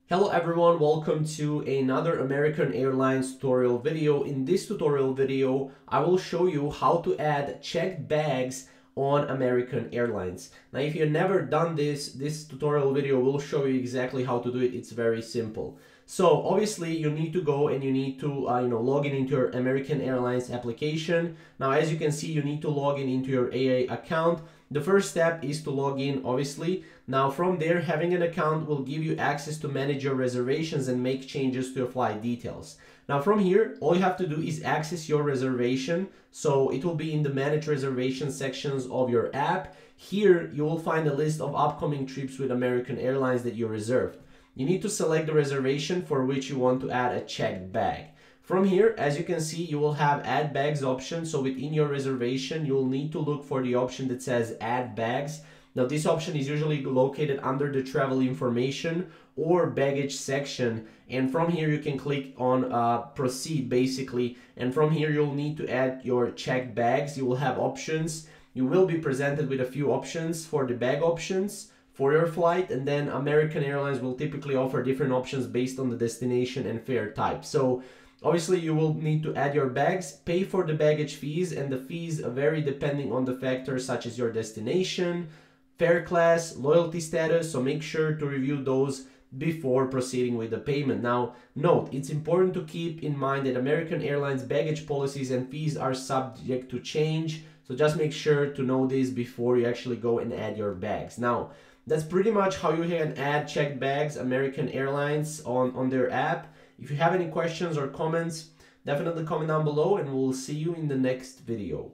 Hello everyone, welcome to another American Airlines tutorial video. In this tutorial video, I will show you how to add checked bags on American Airlines. Now, if you've never done this tutorial video will show you exactly how to do it. It's very simple. So obviously you need to go and you need to log in into your American Airlines application. Now, as you can see, you need to log in into your AA account. The first step is to log in, obviously. Now from there, having an account will give you access to manage your reservations and make changes to your flight details. Now from here, all you have to do is access your reservation. So it will be in the manage reservation sections of your app. Here you will find a list of upcoming trips with American Airlines that you reserved. You need to select the reservation for which you want to add a checked bag. From here, as you can see, you will have add bags option. So within your reservation, you will need to look for the option that says add bags. Now this option is usually located under the travel information or baggage section. And from here, you can click on proceed basically. And from here, you'll need to add your checked bags. You will have options. You will be presented with a few options for the bag options for your flight, and then American Airlines will typically offer different options based on the destination and fare type. So obviously you will need to add your bags, pay for the baggage fees, and the fees vary depending on the factors such as your destination, fare class, loyalty status, so make sure to review those before proceeding with the payment. Now note, it's important to keep in mind that American Airlines baggage policies and fees are subject to change, so just make sure to know this before you actually go and add your bags. Now that's pretty much how you can add checked bags American Airlines on their app. If you have any questions or comments, definitely comment down below and we'll see you in the next video.